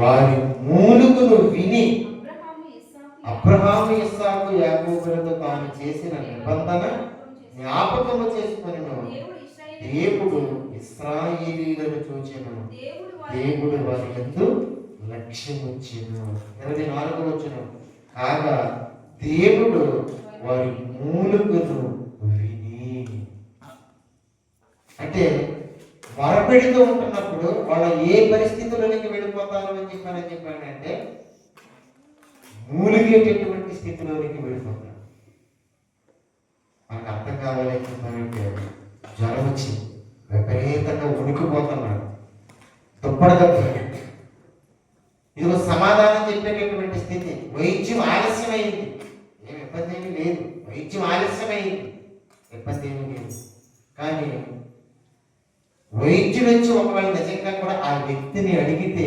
వారి మూలుగును విని అబ్రహాము ఇస్సాకు యాకోబులతో తాను చేసిన నిబంధన జ్ఞాపకము చేసుకొనెను. దేవుడు ఇశ్రాయేలీయులను చూచెను. దేవుడు వారి యందు లక్ష్యముచ్చెను. 24వ వచనం, కాగా దేవుడు వారి మూలుగును విని. అంటే మొరపెడుతూ ఉంటున్నప్పుడు వాళ్ళ ఏ పరిస్థితుల్లోనికి వెళ్ళిపోతారు అని చెప్పానంటే మూలిగేటటువంటి స్థితిలోనికి వెళ్ళిపోతారు. మనకు అర్థం కావాలని చెప్పానంటే జ్వరం వచ్చి విపరీతంగా ఉనికిపోతున్నాడు, దుప్పడగపోయాడు. ఇదిగో సమాధానం చెప్పేటటువంటి స్థితి. వైద్యం ఆలస్యమైంది, ఏం ఇబ్బంది ఏమీ లేదు. వైద్యం ఆలస్యమైంది, ఇబ్బంది ఏమీ లేదు. కానీ వైద్యుడు వచ్చి ఒకవేళ నిజంగా కూడా ఆ వ్యక్తిని అడిగితే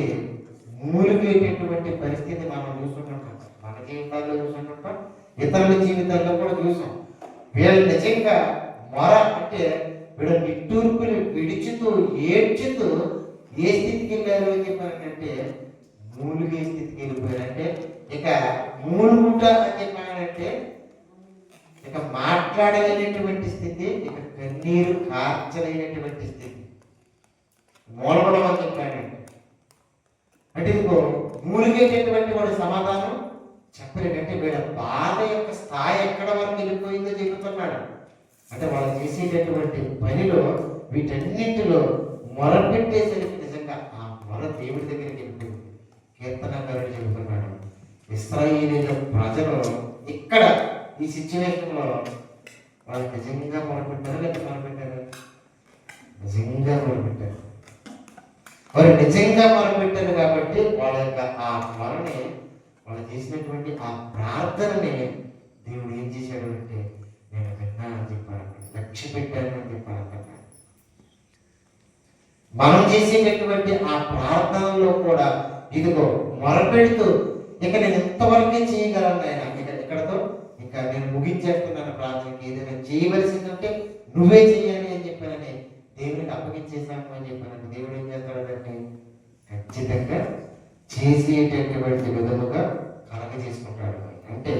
మూలిగేటటువంటి పరిస్థితి మనం చూస్తుంటాం. మన జీవితాల్లో చూస్తుంటాం, ఇతరుల జీవితాల్లో కూడా చూసాం. వీళ్ళు నిజంగా మొర అంటే వీళ్ళ నిట్టూర్పులు విడుచుతూ ఏడ్చుతూ ఏ స్థితికి వెళ్ళారు అని చెప్పానంటే మూలిగే స్థితికి వెళ్ళిపోయారు. అంటే ఇక మూలుగుట అని చెప్పానంటే ఇక మాట్లాడలేనటువంటి స్థితి, ఇక కన్నీరు కార్చలేనటువంటి స్థితి, మూలగడం అని చెప్పానంటే. అంటే ఇదిగో మూలిగేటటువంటి వాడు సమాధానం చెప్పలేదంటే వీళ్ళ బాధ యొక్క స్థాయి ఎక్కడ వరకు వెళ్ళిపోయిందో చెబుతున్నాడు. అంటే వాళ్ళు చేసేటటువంటి పనిలో వీటన్నింటిలో మొరపెట్టేసరికి నిజంగా ఆ మొర దేవుడి దగ్గరికి వెళ్ళిపోయింది. కీర్తనకారుడు చెబుతున్నాడు, ఇశ్రాయేలీయుల ప్రజలు ఇక్కడ ఈ సిచ్యువేషన్లో వాళ్ళు నిజంగా మొరపెట్టారు, లేదా మొరపెట్టారు? నిజంగా మొరపెట్టారు. వారు నిజంగా మొరపెట్టారు కాబట్టి వాళ్ళ యొక్క ఆ మొరని, వాళ్ళు చేసినటువంటి ఆ ప్రార్థనని దేవుడు ఏం చేశాడు అంటే నేను విన్నానని చెప్పాను, లక్ష్య పెట్టాను అని చెప్పాను. మనం చేసేటటువంటి ఆ ప్రార్థనలో కూడా ఇదిగో మొరపెడుతూ ఇక నేను ఎంతవరకే చేయగలను ఆయన, ఇక్కడతో ఇంకా నేను ముగించేస్తున్నాను ప్రార్థనకి, ఏదైనా చేయవలసిందంటే నువ్వే చెయ్యాలి అని చెప్పానని దేవునికి అప్పగించేసాము అని చెప్పానంటే దేవుడు ఏం చేస్తాడంటే ఖచ్చితంగా చేసేటటువంటి విధముగా కలగజేసుకుంటాడు. అంటే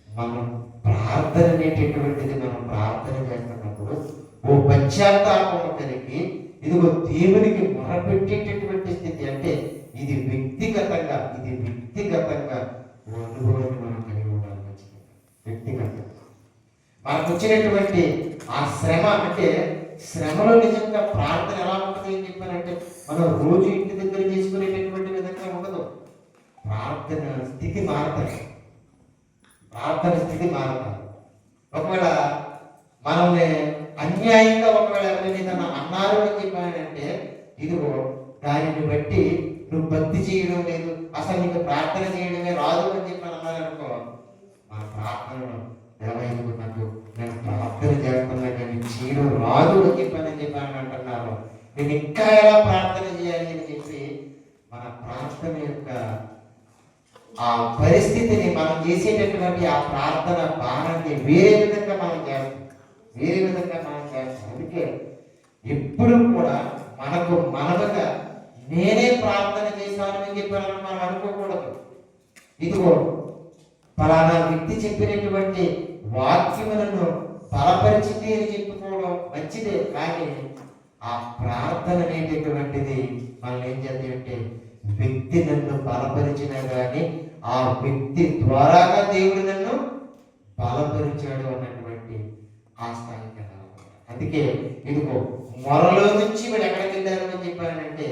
మనం ప్రార్థన అనేటటువంటిది మనం ప్రార్థన చేస్తున్నప్పుడు ఓ పశ్చాత్తాపం కలిగి ఇదిగో దేవునికి మొరపెట్టేటటువంటి స్థితి. అంటే ఇది వ్యక్తిగతంగా ఓ అనుభవాన్ని మనం కలిగి ఉండాలి. వ్యక్తిగతంగా మనకు వచ్చినటువంటి ఆ శ్రమ, అంటే శ్రమలో నిజంగా ప్రార్థన ఎలా ఉంటుంది అని చెప్పానంటే మనం రోజు ఇంటి దగ్గర చేసుకునేటటువంటి విధంగా ఉండదు. ప్రార్థన స్థితి మారుతుంది. ఒకవేళ మనల్ని అన్యాయంగా ఒకవేళ ఎవరైనా అన్నారు అని చెప్పానంటే ఇదిగో దానిని బట్టి నువ్వు భక్తి చేయడం లేదు, అసలు నీకు ప్రార్థన చేయడమే రాదు అని చెప్పి అన్నారనుకో, మన ప్రార్థనలో దేవైందుకు నాకు నేను ప్రార్థన చేస్తున్నా కానీ చేయడం రాదు అని చెప్పాను అంటున్నారు. నేను ఇంకా ఎలా ప్రార్థన చేయాలి అని చెప్పి మన ప్రార్థన యొక్క ఆ పరిస్థితిని, మనం చేసేటటువంటి ఆ ప్రార్థన భారాన్ని వేరే విధంగా మనం చేస్తాం. అందుకే ఎప్పుడు కూడా మనకు మనముగా నేనే ప్రార్థన చేశాను అని చెప్పాను మనం అనుకోకూడదు. ఇదిగో ఫలానా వ్యక్తి చెప్పినటువంటి వాక్యములను బలపరిచింది అని చెప్పుకోవడం మంచిదే, కానీ ఆ ప్రార్థన అనేటటువంటిది మనం ఏం చేద్దామంటే వ్యక్తి నన్ను బలపరిచినా కానీ ఆ వ్యక్తి ద్వారాగా దేవుడు నన్ను బలపరిచాడు అన్నటువంటి ఆ స్థాయికి. అందుకే ఇదిగో మొరలో నుంచి వీళ్ళు ఎక్కడికి వెళ్ళారు అని చెప్పానంటే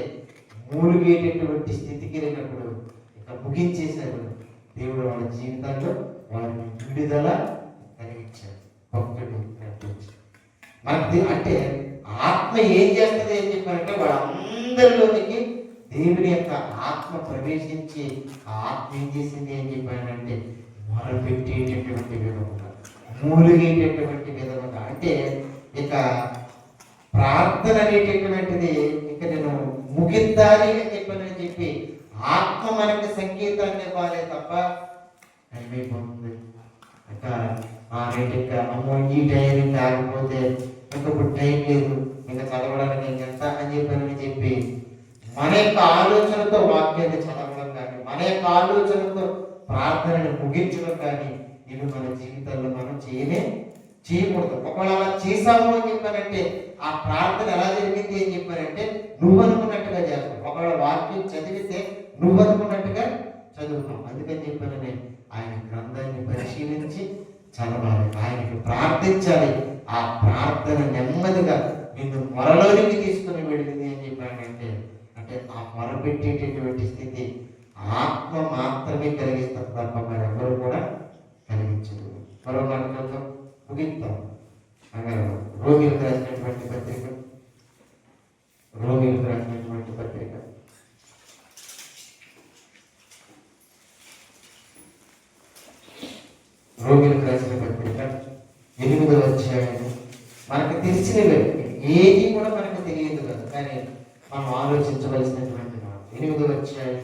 మూలిగేటటువంటి స్థితికి వెళ్ళినప్పుడు ఇక ముగించేశారు. దేవుడు వాళ్ళ జీవితాల్లో వాళ్ళని విడుదల కలిగించాడు. భక్తుడు మనకి అంటే ఆత్మ ఏం చేస్తుంది అని చెప్పారంటే వాళ్ళందరిలోనికి దేవుని యొక్క ఆత్మ ప్రవేశించి ఆ ఆత్మ ఏం చేసింది అని చెప్పానంటే మొరపెట్టేటటువంటి విధముగా, మూలిగేటటువంటి విధముగా. అంటే ఇక ప్రార్థన అనేటటువంటిది ఇక నేను ముగించాలి అని చెప్పి ఆత్మ మనకి సంగీతాన్ని ఇవ్వాలి తప్ప అయిపోతుంది. ఇంకా అమ్మో ఈ టైం కాకపోతే ఇంకా ఇప్పుడు టైం లేదు, ఇంకా చదవడానికి ఎంత అని చెప్పి మన యొక్క ఆలోచనతో వాక్యాన్ని చదవడం కానీ, మన యొక్క ఆలోచనతో ప్రార్థనను ముగించడం కానీ ఇవి మన జీవితాల్లో మనం చేయకూడదు. ఒకవేళ అలా చేసాము అని చెప్పానంటే ఆ ప్రార్థన ఎలా జరిగింది అని చెప్పానంటే నువ్వు అనుకున్నట్టుగా చేస్తావు. ఒకవేళ వాక్యం చదివితే నువ్వు అనుకున్నట్టుగా చదువుతాం. అందుకని చెప్పానని ఆయన గ్రంథాన్ని పరిశీలించి చదవాలి, ఆయనకి ప్రార్థించాలి. ఆ ప్రార్థన నెమ్మదిగా నిన్ను మొరలోనికి తీసుకుని వెళ్ళింది అని చెప్పానంటే అంటే ఆ మొరపెట్టేటటువంటి స్థితి ఆత్మ మాత్రమే కలిగిస్తారు తప్ప మరెవరు కూడా కలిగించదు. మరో మాటలతో ముగిస్తాం. రోమిలకు రాసినటువంటి పత్రిక, రోమిలకు రాసినటువంటి పత్రిక 8వ అధ్యాయం. మనకు తెలిసినవే, ఏది కూడా మనకు తెలియదు కదా, కానీ మనం ఆలోచించవలసినటువంటి 8వ అధ్యాయం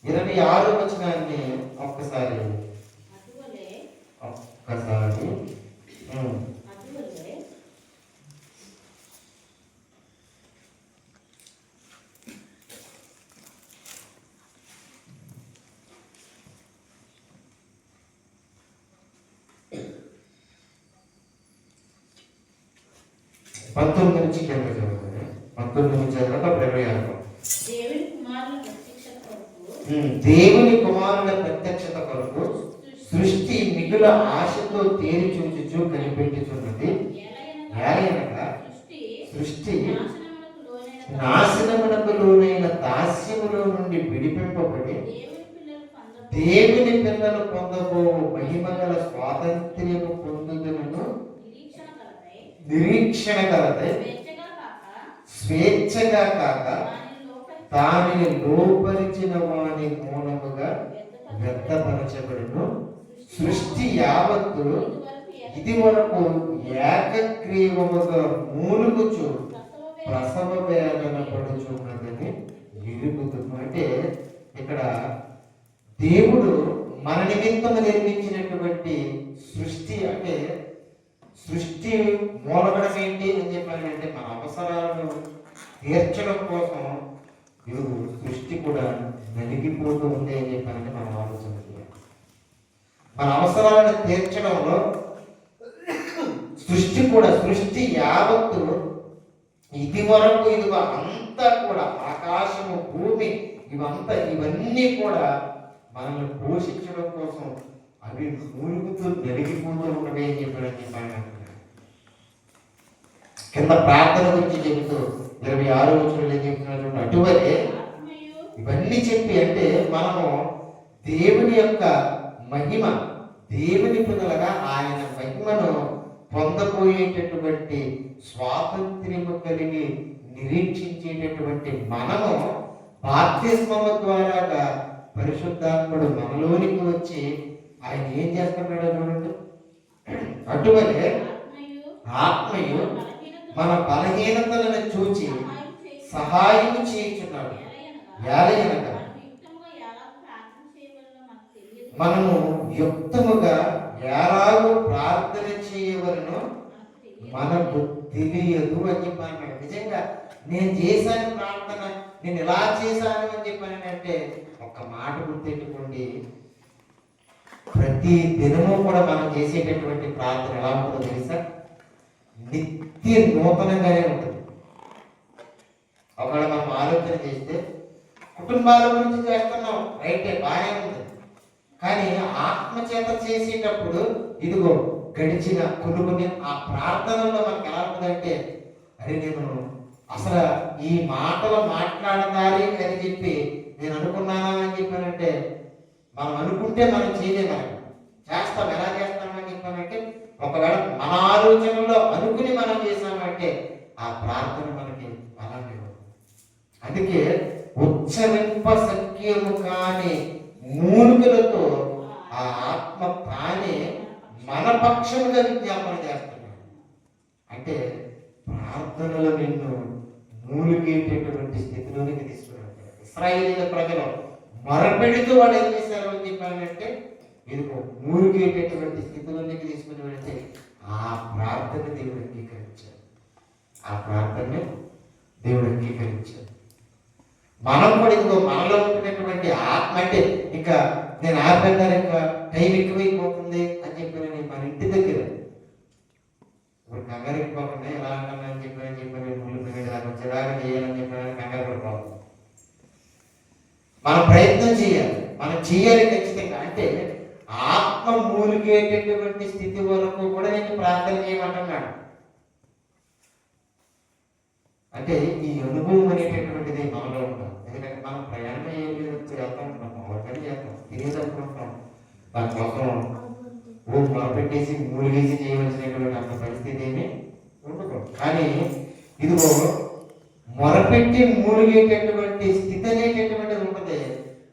26వ వచనాన్ని ఒక్కసారి పంతొమ్మిది నుంచి కింద చదువుతుంది. 19 నుంచి చదవక 26. దేవుని కుమారుల ప్రత్యక్షత కొరకు సృష్టి మిగుల ఆశతో తేరి చూచుచు కనిపెట్టుచున్నది. సృష్టి నాశనమునకు లోనైన దాస్యములో నుండి విడిపింపబడి దేవుని పిల్లలు పొందబో మహిమగల స్వాతంత్ర్యము పొందుదలను నిరీక్షణ కలదై స్వేచ్ఛగా కాక దానిని లోపరిచిన వాని మూలముగా వ్యక్తపరచబడును. సృష్టి యావత్తు ఇది వరకు ఏకగ్రీవముగా మూలుగుచు ప్రసవ వేదన పడుచున్నదని ఎరుగుతుంది. అంటే ఇక్కడ దేవుడు మన నిమిత్తము నిర్మించినటువంటి సృష్టి, అంటే సృష్టి మూలకం ఏంటి అని చెప్పాలంటే మన అవసరాలను తీర్చడం కోసం సృష్టి కూడా నలిగిపోతూ ఉంది అని చెప్పాలంటే మనం ఆలోచన చేయాలి. మన అవసరాలను తీర్చడంలో సృష్టి యావత్తు ఇది వరకు ఇదిగో అంతా కూడా ఆకాశము భూమి ఇవన్నీ కూడా మనల్ని పోషించడం కోసం అవి మూలుగుతూ నలిగిపోతూ ఉన్నవి అని చెప్పాడు. కింద ప్రార్థన గురించి చెబుతూ 26వ వచనంలో ఏం చెప్తున్నటువంటి అటువలే ఇవన్నీ చెప్పి, అంటే మనము దేవుని యొక్క మహిమ, దేవుని పిల్లలుగా ఆయన మహిమను పొందబోయేటటువంటి స్వాతంత్ర్యము కలిగి నిరీక్షించేటటువంటి మనము బాప్తిస్మము ద్వారా పరిశుద్ధాత్ముడు మనలోనికి వచ్చి ఆయన ఏం చేస్తున్నాడో చూడండి. అటువలే ఆత్మయు మన బలహీనతలను చూచి సహాయము చేయుచున్నాడు. ఏలయనగా మనము యుక్తముగా ఎలాగో ప్రార్థన చేయవలనో మనకు తెలియదు అని చెప్పాను. నిజంగా నేను చేశాను ప్రార్థన, నేను ఎలా చేశాను అని చెప్పానంటే ఒక మాట గుర్తెట్టుకోండి, ప్రతి దినము కూడా మనం చేసేటటువంటి ప్రార్థన ఎలా ఉంటుందో తెలుసా? నిత్య నూతనంగానే ఉంటుంది. ఒకవేళ మనం ఆలోచన చేస్తే కుటుంబాల గురించి చేస్తున్నాం, రైటే, బాగానే ఉంది. కానీ ఆత్మచేత చేసేటప్పుడు ఇదిగో గడిచిన కొన్ని ఆ ప్రార్థనలో మనకు ఎలా ఉంటుందంటే, అరే నేను అసలు ఈ మాటలు మాట్లాడాలి అని చెప్పి నేను అనుకున్నానా అని చెప్పానంటే, మనం అనుకుంటే మనం చేయలేము, చేస్తాం. ఎలా చేస్తామని చెప్పానంటే, ఒకవేళ మన ఆలోచనలో అనుకుని మనం చేసామంటే ఆ ప్రార్థన మనకి బలం లేదు. అందుకే ఉచ్చరింప సఖ్యము కాని మూలుగులతో ఆ ఆత్మ తానే మన పక్షముగా విజ్ఞాపన చేస్తున్నాడు. అంటే ప్రార్థనలో నిన్ను మూలిగేటటువంటి స్థితిలోనికి తీసుకున్నాడు. ఇశ్రాయేలీయుల ప్రజలు మొరపెడుతూ వాళ్ళు ఏం చేశారు అని చెప్పానంటే, ఇదిగో మూలిగేటటువంటి స్థితిలోనికి తీసుకుని వెళితే ఆ ప్రార్థన దేవుడు అంగీకరించాడు. ఆ ప్రార్థన దేవుడు అంగీకరించాడు. మనం కూడా ఇదిగో మనలో ఉంటున్నటువంటి ఆత్మ అంటే ఇంకా నేను ఆపేద్దాను, ఇంకా టైం ఎక్కువైపోతుంది అని చెప్పి మన ఇంటి దగ్గర ఇప్పుడు కంగారు ఎక్కువకుండా ఎలా అంటానని చెప్పి ముళ్ళు పెరిగేదాకా వచ్చేదాకా చేయాలని చెప్పి కంగారు పడిపోతుంది. మనం ప్రయత్నం చేయాలి, మనం చేయాలి ఖచ్చితంగా. అంటే ఆత్మ మూలిగేటటువంటి స్థితి వరకు కూడా నేను ప్రార్థన చేయమంటున్నాడు. అంటే ఈ అనుభవం అనేటటువంటిది మనలో ఉంటాం. ఎందుకంటే మనం ప్రయాణం చేస్తూ ఉంటాం, అవన్నీ చేస్తాం, తిరిగి అనుకుంటాం. దానికోసం మొరపెట్టేసి మూలిగేసి చేయవలసినటువంటి అంత పరిస్థితి ఏమీ ఉండకూడదు. కానీ ఇదిగో మొరపెట్టి మూలిగేటటువంటి స్థితి అనేటటువంటిది ఉంటుంది.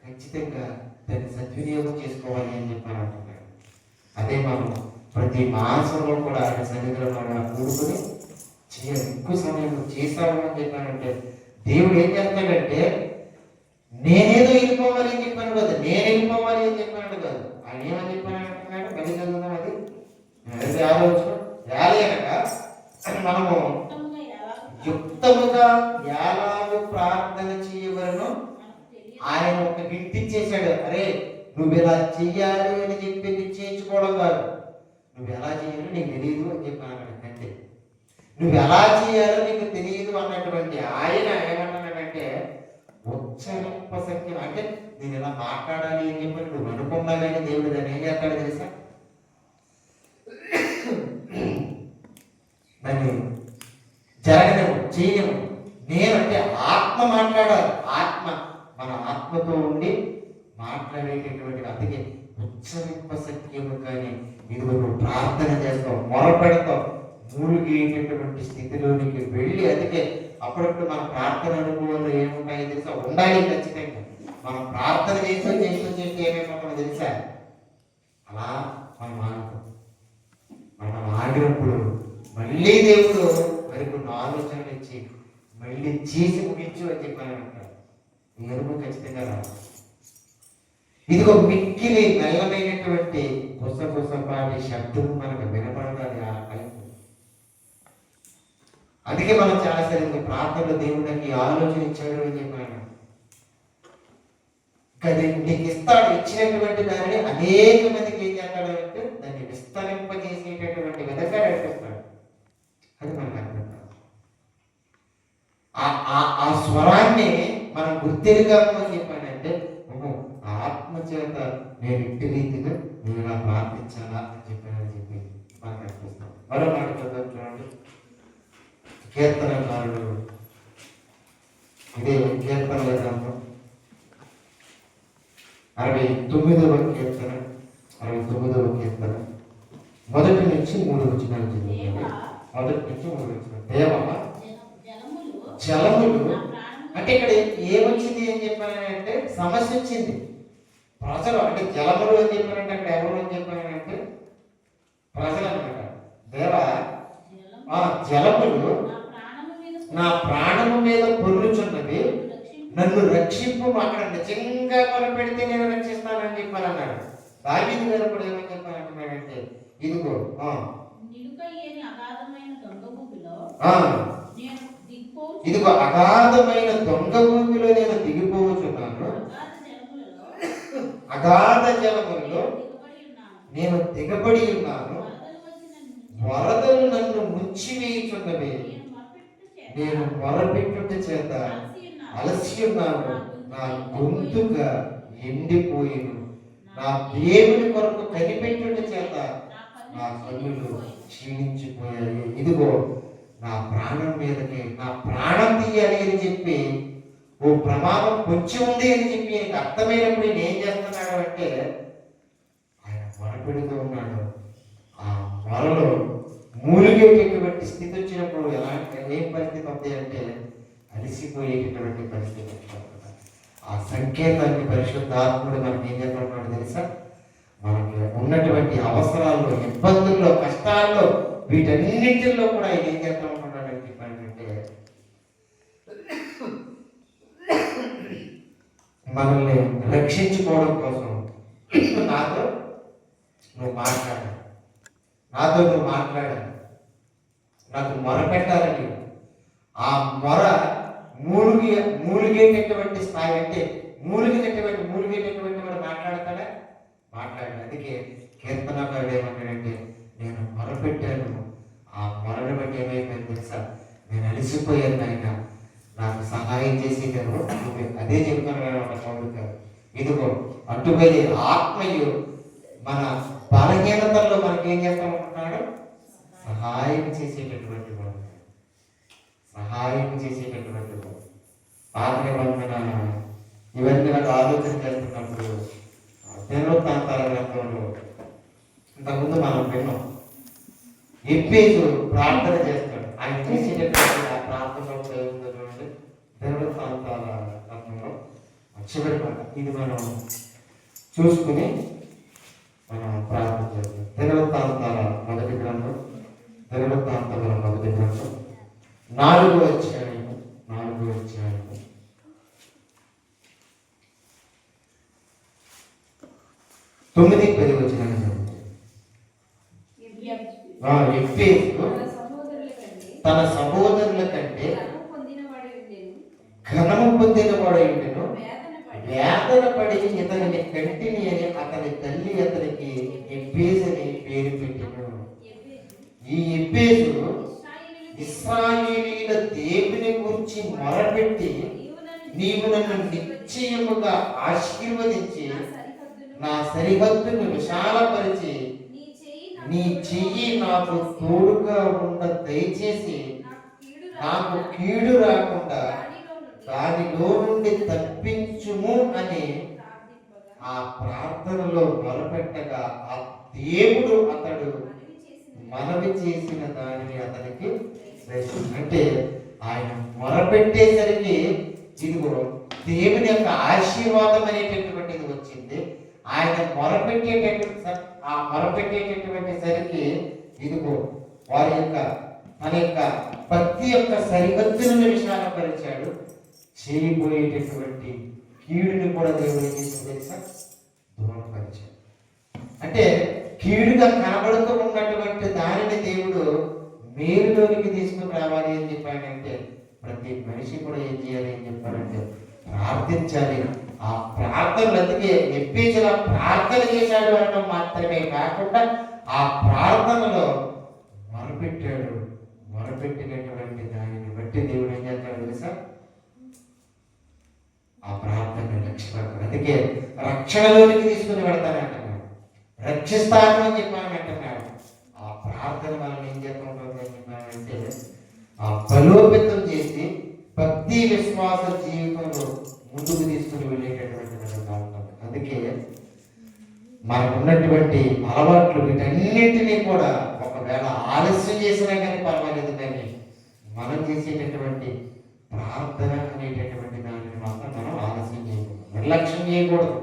ఖచ్చితంగా దాన్ని సద్వినియోగం చేసుకోవాలి అని చెప్పాను అంటున్నాడు. అదే మనం ప్రతి మాసంలో కూడా ఆయన సన్నిధిలో మనం కూడుకుని చేయాలి. ఎక్కువ సమయం చేస్తాము అని చెప్పానంటే దేవుడు ఏం చేస్తాడంటే నేనేదో వెళ్ళిపోవాలి అని చెప్పాను కాదు, నేను వెళ్ళిపోవాలి అని చెప్పాను కాదు. ఆయన ఏమని చెప్పాను అంటున్నాడు, మళ్ళీ చదువుదాం. అది ఆలోచన యాలేనక మనము యుక్తముగా ఎలాగో ప్రార్థన చేయవలను ఆయన ఒక గిట్టిచ్చేశాడు. అరే నువ్వు ఇలా చెయ్యాలి అని చెప్పి నిశ్చయించుకోవడం కాదు, నువ్వు ఎలా చేయాలో నీకు తెలియదు అని చెప్పాను. అంటే నువ్వు ఎలా చేయాలో నీకు తెలియదు అన్నటువంటి ఆయన ఏమన్నాడంటే ఉచ్చరింప శక్తి. అంటే నేను ఇలా మాట్లాడాలి అని చెప్పి నువ్వు అనుకున్నా కానీ దేవుడు దాన్ని ఏం చేస్తాడో తెలుసా, దాన్ని జరగలేము, చేయలేము. నేనంటే ఆత్మ మాట్లాడాలి. ఆత్మ మన ఆత్మతో ఉండి మాట్లాడేటటువంటి అందుకే ఉచ్చరింప సత్యము. కానీ ఇది నువ్వు ప్రార్థన చేస్తావు, మొరపెడతావు, మూలిగేటటువంటి స్థితిలోనికి వెళ్ళి అందుకే అప్పుడప్పుడు మన ప్రార్థన అనుభవంలో ఏముంటాయో తెలుసా, ఉండాలి ఖచ్చితంగా. మనం ప్రార్థన చేస్తే ఏమైపోతామో తెలుసా, అలా మనం మనం ఆగినప్పుడు మళ్ళీ దేవుడు మరికొన్ని ఆలోచనలు ఇచ్చి మళ్ళీ చేసి ముగించు అని చెప్పాను అంటారు. ఈ అనుభవం ఖచ్చితంగా రావాలి. ఇదిగో మిక్కిలి మెల్లమైనటువంటి గుసగుసపాటి శబ్దం మనకు వినపడాలి ఆ కలిపి. అందుకే మనం చాలాసార్లు ప్రార్థనలో దేవుడికి ఆలోచన ఇచ్చాడు అని చెప్పాను. అది నీకు ఇస్తాడు, ఇచ్చినటువంటి దానిని అనేక మందికి ఏం చేస్తాడు అంటే దాన్ని విస్తరింపజేసేటటువంటి విధంగా నడిపిస్తాడు. అది మనకు అర్థం కాదు. ఆ స్వరాన్ని మనం గుర్తెరిగాము అని చెప్పానంటే ఆత్మ చేత నేను ఇంటి రీతిగా నేను ఇలా ప్రార్థించాలా అని చెప్పి మనకు అనిపిస్తాం. మరో మాట చదువు చూడండి. కీర్తనకారుడు ఇదే కీర్తన గ్రంథం 69వ కీర్తన 69వ కీర్తన 1 నుంచి 3 వచనాలు చదివాను. 1 నుంచి 3 వచనాలు. దేవా జలములు అంటే ఇక్కడ ఏమొచ్చింది అని చెప్పానంటే సమస్య వచ్చింది. ప్రజలు అంటే జలములు అని చెప్పానంటే అక్కడ ఎవరు అని చెప్పానంటే ప్రజలు అనమాట. దేవా జలములు నా ప్రాణము మీద పొర్లుచున్నవి, నన్ను రక్షింపు. అక్కడ నిజంగా మొరపెడితే నేను రక్షిస్తానని చెప్పానన్నాడు. దావీదు గారు కూడా ఏమని చెప్పానంటున్నాడంటే ఇదిగో ఇదిగో అగాధమైన దొంగ ఊపిలో నేను దిగిపోవచ్చున్నాను, అగాధ జలములలో నేను దిగబడి ఉన్నాను, వరదలు నన్ను ముంచివేయుచున్నవి, నేను మొరపెట్టుట చేత అలసి ఉన్నాను, నా గొంతుక ఎండిపోయిను, నా దేవుని కొరకు కనిపెట్టుట చేత నా కన్నులు క్షీణించిపోయాయి. ఇదిగో నా ప్రాణం మీదకి నా ప్రాణం తీయాలి అని చెప్పి ఓ ప్రమాదం పొంచి ఉంది అని చెప్పి ఆయనకు అర్థమైనప్పుడు నేను ఏం చేస్తున్నాడు అంటే ఆయన మొరపెడుతూ ఉన్నాడు. ఆ మొరలో మూలిగేటటువంటి స్థితి వచ్చినప్పుడు ఏం పరిస్థితి వస్తాయి అంటే అలిసిపోయేటటువంటి పరిస్థితి. ఆ సంకేతాన్ని పరిశుద్ధాత్ముడు మనకి ఏం చేస్తున్నాడు తెలుసా, మనకి ఉన్నటువంటి అవసరాల్లో, ఇబ్బందుల్లో, కష్టాల్లో, వీటన్నింటిలో కూడా ఆయన ఏం చేస్తా ఉంటున్నాడని చెప్పానంటే మనల్ని రక్షించుకోవడం కోసం నాతో నువ్వు మాట్లాడాలి, నాకు మొర పెట్టాలని. ఆ మొర మూలిగి మూలిగేటటువంటి స్థాయి అంటే మూలిగేటటువంటి వాడు మాట్లాడతాడా? మాట్లాడాడు. అందుకే కీర్తనకారుడు ఏమంటాడంటే, నేను మొరపెట్టాను, ఆ మొరను బట్టి ఏమైపోయింది తెలుసా, నేను అలసిపోయాను నాయన, నాకు సహాయం చేసి అదే చెప్తున్నాను ఒక పౌరుడు గారు. ఇదిగో అటువైపు ఆత్మయు మన బలహీనతల్లో మనకేం చేస్తామంటున్నాడు? సహాయం చేసేటటువంటి వాడు, సహాయం చేసేటటువంటి వాడు. పాత నిబంధన ఇవన్నీ నాకు ఆలోచన చేస్తున్నప్పుడు దినవృత్తాంతాల గ్రంథంలో ఇంతకుముందు మనం విన్నాం, ఎప్పేసు ప్రార్థన చేస్తాడు. ఆయన చేసేటటువంటి ఆ ప్రార్థనలో చూడండి, దినవృత్తాంతాల గ్రంథంలో చివరి మాట ఇది మనం చూసుకుని మనం ప్రార్థన చేస్తాం. దినవృత్తాంతాల మొదటి గ్రంథం 4వ అధ్యాయం 9-10 వచనాలు చదువుతాం. తన సహోదరుల కంటే ఘనము పొందినవాడై ఉండెను, వేదన పడి ఇతనిని కంటిని అని అతని తల్లి అతనికి ఎబ్బేసు అని పేరు పెట్టెను. ఈ ఎబ్బేసు ఇశ్రాయేలీయుల దేవుని గురించి మొరపెట్టి, నీవు నన్ను నిశ్చయముగా ఆశీర్వదించి నా సరిహద్దును విశాలపరిచి నీ చెయ్యి నాకు తోడుగా ఉండ దయచేసి నాకు కీడు రాకుండా దానిలో నుండి తప్పించుము అని ఆ ప్రార్థనలో మొరపెట్టగా ఆ దేవుడు అతడు మనవి చేసిన దానిని అతనికి అంటే ఆయన మొరపెట్టేసరికి ఇదిగో దేవుని యొక్క ఆశీర్వాదం అనేటటువంటిది వచ్చింది. ఆయన మొరపెట్టేటటువంటి సరికి ఇదిగో వారి యొక్క మన యొక్క భక్తి యొక్క సరిహద్దులను విశాలపరిచాడు. చేయబోయేటటువంటి కీడుని కూడా దేవుడు ఏం చేసి తెలుసా, దూరపరిచాడు. అంటే కీడుగా కనబడుతూ ఉన్నటువంటి దానిని దేవుడు మేలులోనికి తీసుకుని రావాలి అని చెప్పాడంటే, ప్రతి మనిషి కూడా ఏం చేయాలి అని చెప్పాడంటే ప్రార్థించాలి. ఆ ప్రార్థనలు అందుకే ఎప్పేలా ప్రార్థన చేశాడు అనడం మాత్రమే కాకుండా ఆ ప్రార్థనలో మొరపెట్టాడు. మొరపెట్టినటువంటి దానిని బట్టి దేవుడు ఏం చేస్తాడు తెలుసా, ఆ ప్రార్థన రక్షిస్తాడు. అందుకే రక్షణలోనికి తీసుకుని వెళ్తానంటున్నాడు, రక్షిస్తాను అని చెప్పాను అంటున్నాడు. ఆ ప్రార్థన మనం ఏం చేస్తుంటుంది అని చెప్పానంటే ఆ బలోపేతం చేసి భక్తి విశ్వాస జీవితంలో ముందుకు తీసుకుని వెళ్ళేటటువంటి ప్రార్థన. అందుకే మనకు ఉన్నటువంటి అలవాట్లు వీటన్నింటినీ కూడా ఒకవేళ ఆలస్యం చేసినా కానీ పర్వాలేదు, కానీ మనం చేసేటటువంటి ప్రార్థన అనేటటువంటి దానిని మాత్రం మనం ఆలస్యం చేయకూడదు, నిర్లక్ష్యం చేయకూడదు.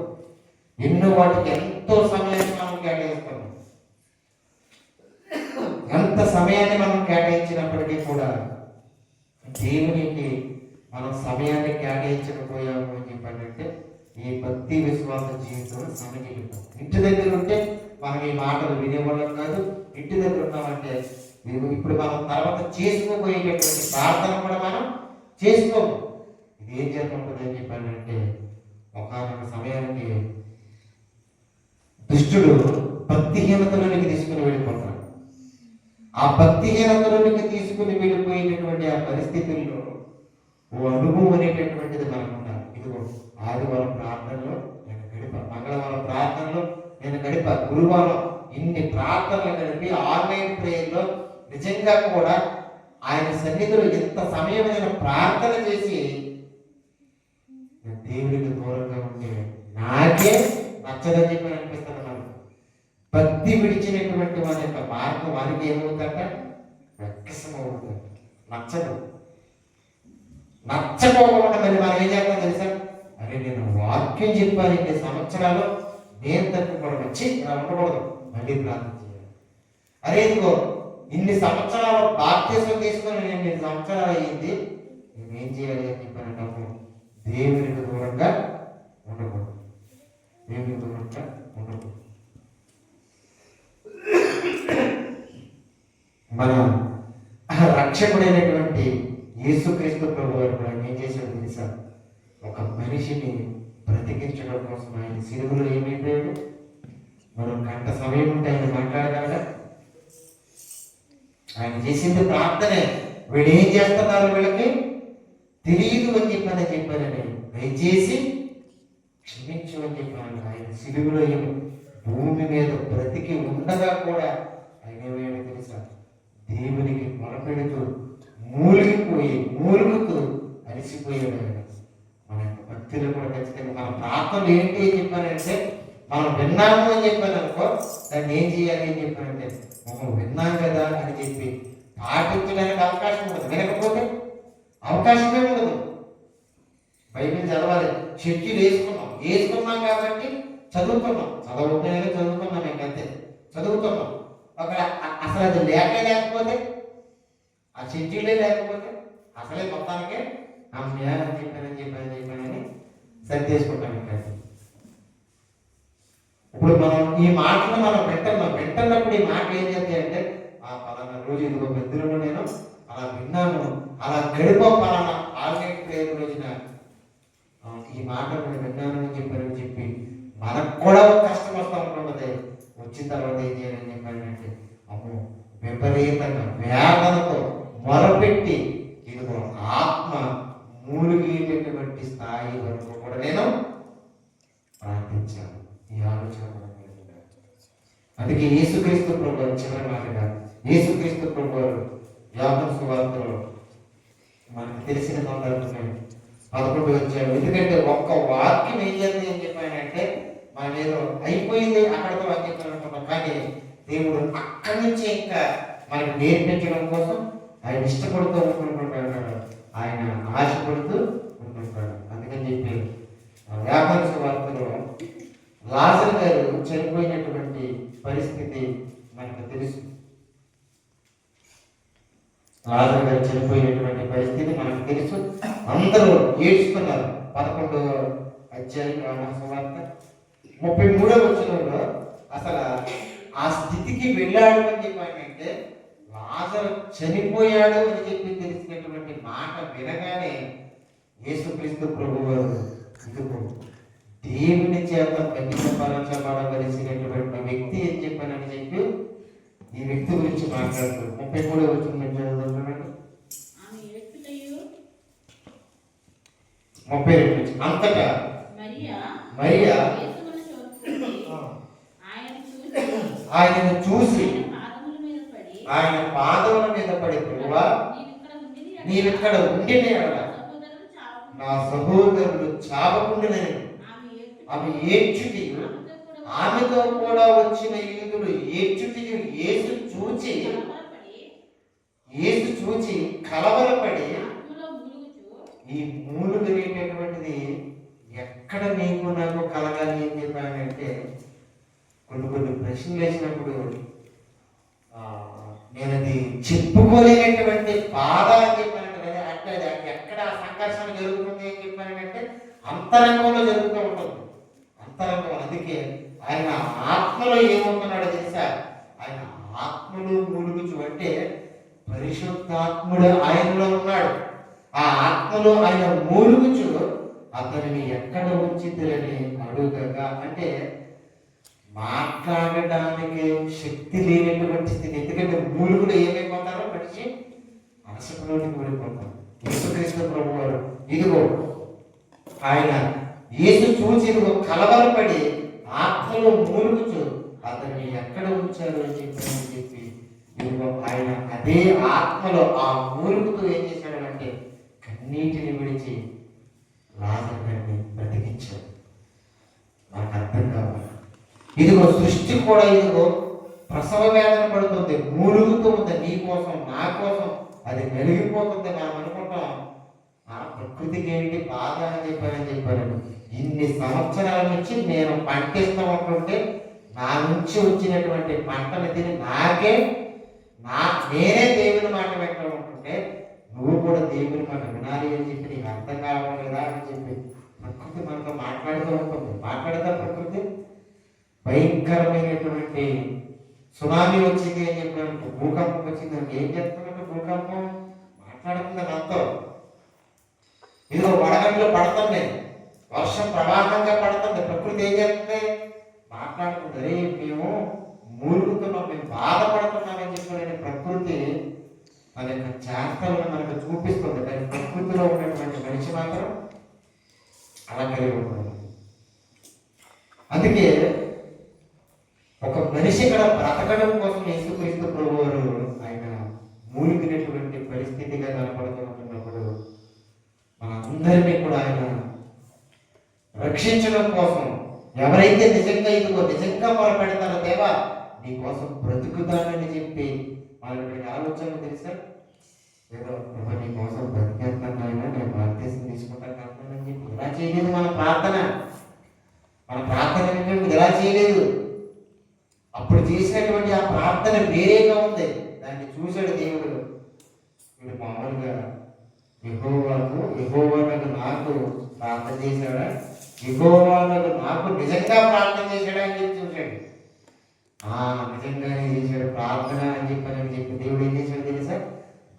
ఎన్నో వాటికి ఎంతో సమయాన్ని మనం కేటాయిస్తాము. ఎంత సమయాన్ని మనం కేటాయించినప్పటికీ కూడా దేవునికి మనం సమయాన్ని కేటాయించకపోయాము అని చెప్పాలంటే ఈ భక్తి విశ్వాస జీవితంలో సమయం. ఇంటి దగ్గర ఉంటే మనం ఈ మాటలు వినేవాళ్ళం కాదు. ఇంటి దగ్గర ఉన్నామంటే ఇప్పుడు మనం తర్వాత చేసుకోబోయేటటువంటి ప్రార్థన కూడా మనం చేసుకోము. ఇది ఏం జరుగుతుంది అని చెప్పానంటే ఒకనొక సమయానికి దుష్టుడు భక్తిహీనతలోనికి తీసుకుని వెళ్ళిపోతాడు. ఆ భక్తిహీనతలోనికి తీసుకుని వెళ్ళిపోయేటటువంటి ఆ పరిస్థితుల్లో ఓ అనుభవం అనేటటువంటిది మనకు ఉండాలి. ఇదిగో ఆదివారం ప్రార్థనలో నేను గడిపా, మంగళవారం ప్రార్థనలో నేను గడిపా, గురువారం ఇన్ని ప్రార్థనలు గడిపి ఆన్లైన్ ప్రేయర్లో నిజంగా కూడా ఆయన సన్నిధిలో ఎంత సమయం నేను ప్రార్థన చేసి దేవుడికి దూరంగా ఉంటే నాకే నచ్చదని చెప్పి అనిపిస్తుంది. మనకు భక్తి విడిచినటువంటి మన యొక్క మార్గం వారికి ఏమవుతుందంట, వ్యక్తం అవుతుంది, నచ్చదు. నచ్చకపోకుండా మరి మనం ఏం చేస్తాం తెలుసా, అరే నేను వాక్యం చెప్పాను ఇన్ని సంవత్సరాలు, నేను తప్పకుండా వచ్చి ఇలా ఉండకూడదు, మళ్ళీ ప్రార్థన చేయాలి. అరే ఇదిగో ఇన్ని సంవత్సరాలు బాప్తిసం తీసుకొని నేను 2 సంవత్సరాలు అయ్యింది, నేనేం చేయాలి అని చెప్పానంటే దేవునికి దూరంగా ఉండకూడదు, దేవునికి దూరంగా ఉండకూడదు. మన రక్షకుడైనటువంటి యేసుక్రీస్తు ప్రభు వారు కూడా ఏం చేశాడు తెలుసా? ఒక మనిషిని బ్రతికించడం కోసం ఆయన సిలువలో ఏమైపోయాడు? మనం గంట సమయం ఉంటే ఆయన మాట్లాడగలగా? ఆయన చేసింది ప్రార్థనే. వీడు ఏం చేస్తున్నారు వీళ్ళకి తెలియదు అని చెప్పారని దయచేసి క్షమించు అని చెప్పాను. ఆయన సిలువలో భూమి మీద బ్రతికి ఉండగా కూడా ఆయన ఏమైనా తెలుసా? దేవునికి మొరపెడుతూ మూలుగుతూ అలసిపోయాడు ఆయన. మన యొక్క భక్తులు కూడా ఖచ్చితంగా మన ప్రార్థనలు ఏంటి అని చెప్పానంటే, మనం విన్నాము అని చెప్పాను అనుకో, దాన్ని ఏం చేయాలి అని చెప్పానంటే, మనం విన్నాం కదా అని చెప్పి పాటించడానికి అవకాశం ఉండదు. వినకపోతే అవకాశమే ఉండదు. బైబిల్ చదవాలి, షెడ్యూల్ వేసుకున్నాం కాబట్టి చదువుకున్నాం ఇంకంతే, చదువుతున్నాం. అక్కడ అసలు అది లేకపోతే, ఆ షెడ్యూలే లేకపోతే అసలే మొత్తానికే చెప్పానని సరి చేసుకుంటాం. ఇంకా ఇప్పుడు మనం ఈ మాటలు మనం వింటున్నప్పుడు ఈ మాటలు ఏం చేస్తాయంటే, ఆ పలానా రోజు ఇదిగో పెద్దలో నేను అలా విన్నాను, అలా గడిపో పలానా ఆల్రెడీ ప్రేయర్ రోజున ఈ మాటలు నేను విన్నాను అని చెప్పి మనకు కూడా ఒక కష్టం వస్తూ ఉంటున్నది. వచ్చిన తర్వాత ఏం చేయాలని చెప్పానంటే, అమ్మో విపరీతంగా వేదనతో మొరపెట్టి ఇదిగో ఆత్మ మూలిగేటటువంటి స్థాయి వరకు కూడా నేను ప్రార్థించాను. ఈ ఆలోచన అందుకే యేసుక్రీస్తు ప్రభు చివరి మాటగా యేసుక్రీస్తు ప్రభు యోహాను సువార్తలో మనకు తెలిసిన సందర్భంలో 11 వచ్చాడు. ఎందుకంటే ఒక్క వాక్యం ఏం చేయాలి అని చెప్పానంటే, మన ఏదో అయిపోయింది అక్కడితో అని చెప్పాలనుకున్నాం. కానీ దేవుడు అక్కడి నుంచి ఇంకా మనకు నేర్పించడం కోసం ఆయన ఇష్టపడుతూ ఉంటుంటాడు, ఆయన ఆశపడుతూ ఉంటుంటాడు. అందుకని చెప్పి యోహాను సువార్తలో లాజరు గారు చనిపోయినటువంటి పరిస్థితి మనకు తెలుసు. లాజరు గారు చనిపోయినటువంటి పరిస్థితి మనకు తెలుసు. అందరూ ఏడ్చుకున్నారు. 11వ అధ్యాయం యోహాను సువార్త 33వ వచనంలో అసలు ఆ స్థితికి వెళ్ళాడు అని చెప్పానంటే, లాజరు చనిపోయాడు అని చెప్పి తెలిసినటువంటి మాట వినగానే యేసుక్రీస్తు ప్రభువారు ఇదిగో దేవుని చేత ఖండించబడవలసినటువంటి వ్యక్తి అని చెప్పానని చెప్పి ఈ వ్యక్తి గురించి మాట్లాడుతూ 33వ వచనం చదువుతున్నాడు. 32 అంతటా మరియా ఆయనను చూసి ఆయన పాదముల మీద పడి, ప్రభువా నీవిక్కడ ఉండినే నా సహోదరులు చావకుండానని ఆమె ఏడ్చుటియు, ఆమెతో కూడా వచ్చిన యూదులు ఏడ్చుటియు యేసు చూచి కలవరపడి, ఈ మూలుగనేటటువంటిది ఎక్కడ నీకు నాకు కలగాలి అని చెప్పానంటే, కొన్ని ప్రశ్నలు వేసినప్పుడు నేను అది చెప్పుకోలేనటువంటి బాధ అని చెప్పానంటే, అంటే ఎక్కడ సంఘర్షణ జరుగుతుంది అని చెప్పానంటే అంతరంగంలో జరుగుతూ ఉంటుంది. అంతరంగం. అందుకే ఆయన ఆత్మలో ఏమవుతున్నాడో తెలుసా? ఆయన ఆత్మలో మూలుగుచు అంటే పరిశుద్ధాత్ముడు ఆయనలో ఉన్నాడు. ఆ ఆత్మలో ఆయన మూలుగుచు అతనిని ఎక్కడ ఉంచితులని అడుగగా, అంటే మాట్లాడడానికి శక్తి లేనటువంటి స్థితి. ఎందుకంటే మూలుగులు ఏమైపోతారో మనిషి మనసులోనికి వెళ్ళిపోతారు. యేసుక్రీస్తు ప్రభు వారు ఇదిగో ఆయన యేసు చూసి ఇదిగో కలవరపడి ఆత్మలో మూలుగుచు అతన్ని ఎక్కడ ఉంచారు అని చెప్పి ఇదిగో ఆయన అదే ఆత్మలో ఆ మూలుగుతూ ఏం చేశాడు అంటే కన్నీటిని విడిచి లాజరు గారిని బ్రతికించాడు. నాకు అర్థం కావాలి. ఇదిగో సృష్టి కూడా ఇదిగో ప్రసవ వేదన పడుతుంది, మూలుగుతూ ఉంది, నీ కోసం నా కోసం అది నలిగిపోతుంది. మనం అనుకుంటాం ఆ ప్రకృతికి ఏంటి బాధ అని చెప్పాను. ఇన్ని సంవత్సరాల నుంచి నేను పంటిస్తూ ఉంటుంటే నా నుంచి వచ్చినటువంటి పంటను తిని నేనే దేవుని మాట వింటూ ఉంటుంటే నువ్వు కూడా దేవుని మాట వినాలి అని చెప్పి నీకు అర్థం కావడం లేదా అని చెప్పి ప్రకృతి మనతో మాట్లాడుతూ ఉంటుంది. మాట్లాడతా ప్రకృతి భయంకరమైనటువంటి సునామీ వచ్చింది అని చెప్పినట్టు, భూకంపం వచ్చిందంటే ఏం చెప్తున్నట్టు భూకంపం మాట్లాడుతుంది నాతో. ఇదిగో వడగండ్లు పడుతుంది, వర్షం ప్రవాహంగా పడుతుంది, ప్రకృతి ఏం చేస్తుంది? మాట్లాడుతుంది. అరే మేము మూలుగుతున్నాం, మేము బాధపడుతున్నామని చెప్పి ప్రకృతి మన యొక్క చేష్టలను మనకు చూపిస్తుంది. కానీ ప్రకృతిలో ఉన్నటువంటి మనిషి మాత్రం అలా కలిగి ఉంటుంది. అందుకే ఒక మనిషి ఇక్కడ బ్రతకడం కోసం యేసుక్రీస్తు ప్రభువారు ఆయన మూలిగినటువంటి పరిస్థితిగా కనపడుతున్నప్పుడు మనందరినీ కూడా ఆయన రక్షించడం కోసం, ఎవరైతే నిజంగా ఇదిగో నిజంగా మొరపెడతారో దేవా నీ కోసం బ్రతుకుతానని చెప్పి వాళ్ళకి ఆలోచన తెలుసా? ఏదో నీ కోసం బ్రతికేస్తాను అయినా నేను బాప్తిసం తీసుకుంటాను కనుకోనని చెప్పి ఇలా చేయలేదు. మన ప్రార్థన ఇలా చేయలేదు. అప్పుడు చేసినటువంటి ఆ ప్రార్థన వేరేగా ఉంది. దాన్ని చూశాడు దేవుడు. వీడు మామూలుగా యెహోవాకు నాకు ప్రార్థన చేశాడా, యెహోవాకు నాకు నిజంగా ప్రార్థన చేశాడా అని చెప్పి చూశాడు. నిజంగానే చేశాడు ప్రార్థన అని చెప్పి దేవుడు ఏం చేశాడు తెలుసా?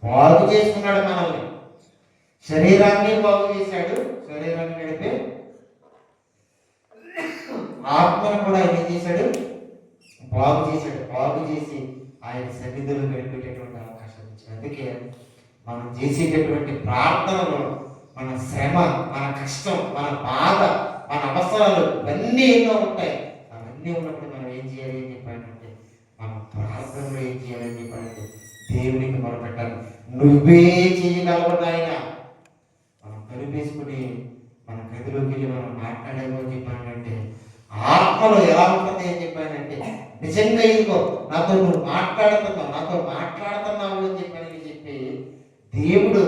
బాగు చేసుకున్నాడు మనల్ని, శరీరాన్ని బాగు చేశాడు. శరీరాన్ని నడిపే ఆత్మను కూడా ఆయన ఏం చేశాడు? బాగు చేశాడు. బాగు చేసి ఆయన సన్నిధిలో గడిపేటటువంటి అవకాశం ఇచ్చాడు. అందుకే మనం చేసేటటువంటి ప్రార్థనలో మన శ్రమ, మన కష్టం, మన బాధ, మన అవసరాలు ఇవన్నీ ఎన్నో ఉంటాయి. అవన్నీ ఉన్నప్పుడు మనం ఏం చేయాలి అని చెప్పాలంటే, మనం ప్రార్థనలో ఏం చేయాలని చెప్పాలంటే దేవునికి మొరపెట్టాలి. నువ్వే చేయగలవు నాయన. మనం కనిపేసుకుని మన గదిలోకి వెళ్ళి మనం మాట్లాడాము అని చెప్పానంటే ఆత్మలో ఎలా ఉంటుంది అని చెప్పానంటే, నిజంగా ఇదిగో నాతో నువ్వు మాట్లాడుతున్నావు అని చెప్పి దేవుడు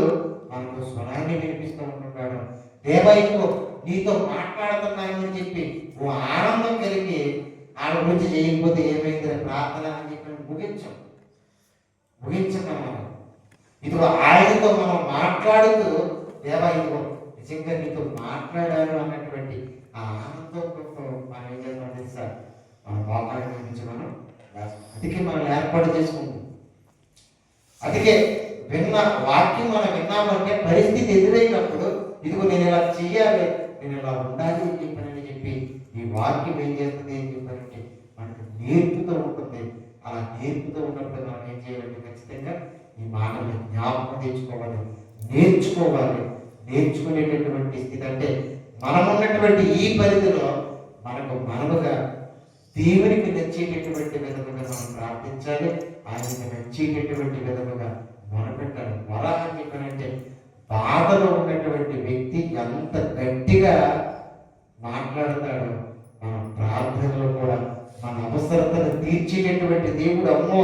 మనకు స్వరాన్ని వినిపిస్తూ ఉంటున్నాడు. దేవా ఇదిగో నీతో మాట్లాడుతున్నాను అని చెప్పి ఓ ఆనందం కలిగి ఆడ గురించి చేయకపోతే ఏమైంది ప్రార్థన అని చెప్పి ముగించమన్నాను. ఇదిగో ఆయనతో మనం మాట్లాడుతూ దేవా ఇదిగో నిజంగా నీతో మాట్లాడాను అన్నటువంటి ఆ ఆనందంతో మనం ఏం చేస్తాం తెలుసా? మన మోకాళ్ళ గురించి మనం అందుకే మనం ఏర్పాటు చేసుకుంటాం. అందుకే వాక్యం మనం విన్నామంటే పరిస్థితి ఎదురైనప్పుడు ఇదిగో నేను ఇలా చెయ్యాలి, నేను ఇలా ఉండాలి అని చెప్పి ఈ వాక్యం ఏం చేస్తుంది అని చెప్పారంటే మనకు నేర్పుతూ ఉంటుంది. అలా నేర్పుతూ ఉన్నప్పుడు మనం ఏం చేయాలంటే ఖచ్చితంగా ఈ మాటలు జ్ఞాపకం తెచ్చుకోవాలి, నేర్చుకునేటటువంటి స్థితి. అంటే మనం ఉన్నటువంటి ఈ పరిధిలో మనముగా దేవునికి నచ్చేటటువంటి విధముగా మనం ప్రార్థించాలి, ఆయనకి నచ్చేటటువంటి విధముగా మొరపెట్టాలి. మొర అని చెప్పానంటే బాధలో ఉన్నటువంటి వ్యక్తి ఎంత గట్టిగా మాట్లాడతాడో మన ప్రార్థనలో కూడా మన అవసరతను తీర్చేటటువంటి దేవుడు అమ్మో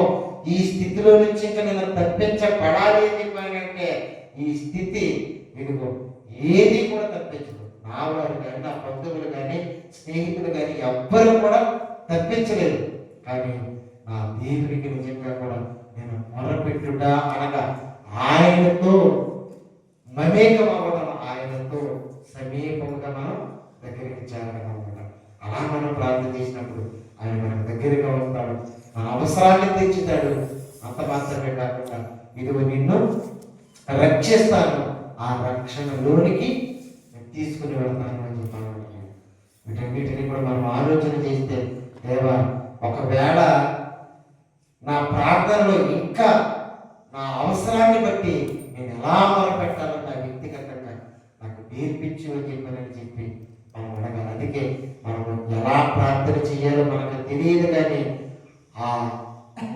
ఈ స్థితిలో నుంచి ఇంకా నేను తప్పించబడాలి అని చెప్పానంటే ఈ స్థితి ఇదిగో ఏది కూడా తప్పించదు. నా వారు కానీ, నా బంధువులు కానీ, స్నేహితులు కానీ ఎవ్వరూ కూడా తప్పించలేదు. కానీ నా దేవునికి నిజంగా కూడా నేను మొరపెట్టుట అనగా ఆయనతో మమేకం అవ్వడం, ఆయనతో సమీపముగా మనం దగ్గరికి చేరగలమన్నమాట. అలా మనం ప్రార్థన చేసినప్పుడు ఆయన మనకు దగ్గరగా వస్తాడు, మన అవసరాన్ని తీర్చుతాడు. అంత మాత్రమే కాకుండా ఇదిగో నిన్ను రక్షిస్తాను, ఆ రక్షణలోనికి తీసుకుని వెళ్తాను అని చెప్పాను. వీటన్నిటిని కూడా మనం ఆలోచన చేస్తే దేవా ఒకవేళ నా ప్రార్థనలో ఇంకా నా అవసరాన్ని బట్టి నేను ఎలా మొరపెట్టాలో నా వ్యక్తిగతంగా నాకు నేర్పించు అని చెప్పి మనం అడగాలి. అందుకే మనం ఎలా ప్రార్థన చేయాలో మనకు తెలియదు, కానీ ఆ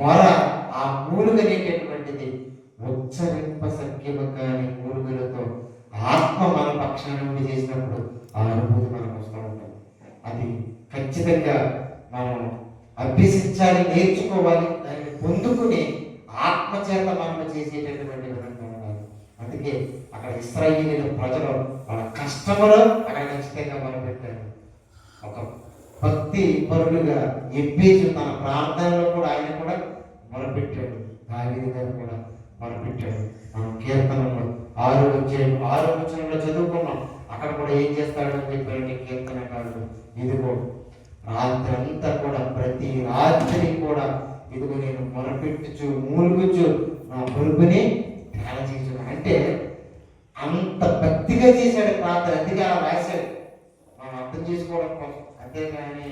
మొర, ఆ మూలుగనేటటువంటిది ఉచ్చరింప సఖ్యము కాని మూలుగులతో ఆత్మ మన పక్షాన నుండి చేసినప్పుడు ఆ అనుభూతి మనకు వస్తూ ఉంటుంది. అది ఖచ్చితంగా మనం అభ్యసించాలి, నేర్చుకోవాలి, దాన్ని పొందుకుని ఆత్మచేత మనం చేసేటటువంటి విధంగా ఉండాలి. అందుకే అక్కడ ఇశ్రాయేలు ప్రజలు వాళ్ళ కష్టములో అక్కడ ఖచ్చితంగా మొదలుపెట్టారు. ఒక భక్తి పరులుగా ఎబ్బేసి తన ప్రార్థనలో కూడా ఆయన కూడా మొదలుపెట్టాడు. దావీదు గారు కూడా మొదలుపెట్టాడు. మనం కీర్తనలో 6వ వచనంలో చదువుకున్నాం. అక్కడ కూడా ఏం చేస్తాడు అని చెప్పారంటే కీర్తనకారుడు ఇదిగో రాత్రి అంతా కూడా ప్రతి రాత్రి కూడా ఇదిగో నేను మొరపెట్టుచు మూలుగుచు నా పొరుగుని ధ్యాన చేసు. ఆయన అంటే అంత భక్తిగా చేశాడు ప్రార్థన, అందుకే అలా రాశాడు మనం అర్థం చేసుకోవడం కోసం. అంతేగాని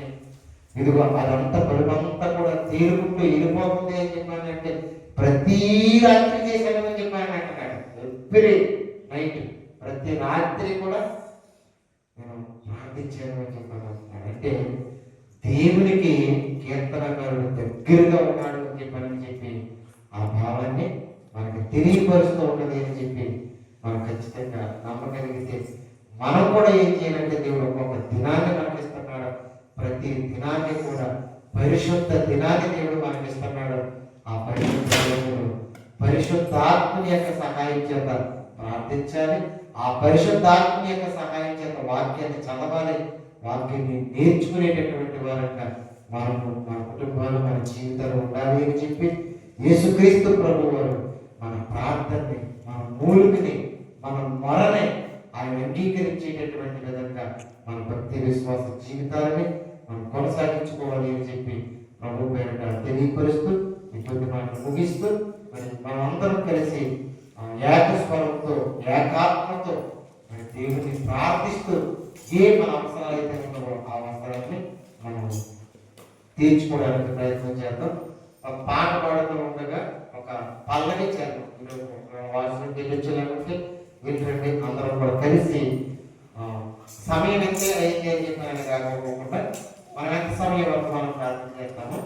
ఇదిగో అదంతా బరువంతా కూడా తీరుకుంటూ వెళ్ళిపోతుంది అని చెప్పానంటే ప్రతి రాత్రి చేశాడని చెప్పాను అంటున్నాడు. ఎవ్రీ నైట్ ప్రతి రాత్రి కూడా నేను ప్రార్థించాను అని చెప్పాను అంటున్నాడు. అంటే దేవునికి కీర్తనకారుడు దగ్గరగా ఉన్నాడు అని చెప్పి ఆ భావాన్ని మనకి తెలియపరుస్తూ ఉన్నది అని చెప్పి మనం ఖచ్చితంగా నమ్మగలిగితే మనం కూడా ఏం చేయాలంటే దేవుడు ఒక్కొక్క దినాన్ని మనకిస్తున్నాడు. ప్రతి దినాన్ని కూడా పరిశుద్ధ దినాన్ని దేవుడు మనకిస్తున్నాడు. ఆ పరిశుద్ధ దేవుడు పరిశుద్ధాత్మని యొక్క సహాయం చేత ప్రార్థించాలి. ఆ పరిశుద్ధాత్మని యొక్క సహాయం చేత వాక్యాన్ని చదవాలి. వాక్యాన్ని నేర్చుకునేటటువంటి వారంగా మనము మన కుటుంబాలు మన జీవితాలు ఉండాలి అని చెప్పి యేసుక్రీస్తు ప్రభు వారు మన ప్రార్థనని, మన మూలుగుని, మన మొరని ఆయన అంగీకరించేటటువంటి విధంగా మన భక్తి విశ్వాస జీవితాలని మనం కొనసాగించుకోవాలి అని చెప్పి ప్రభు పేరిట తెలియపరుస్తూ ఇటువంటి మాటలు ముగిస్తూ మరి మనం అందరం కలిసి ఏకస్వరంతో ఏకాత్మతో మరి దేవుని ప్రార్థిస్తూ ఏ మన అవసరాలు అయితే ఉన్నావో ఆ అవసరాన్ని మనం తీర్చుకోవడానికి ప్రయత్నం చేద్దాం. ఒక పాట పాడుతూ ఉండగా ఒక పల్లవి చేద్దాం. వాయిస్ తెలియచేయాలంటే ఏంటంటే అందరం కూడా కలిసి సమయం అయితే అయింది అని చెప్పి కాకుండా మనం ఎంత సమయం వరకు మనం ప్రార్థన చేస్తాము.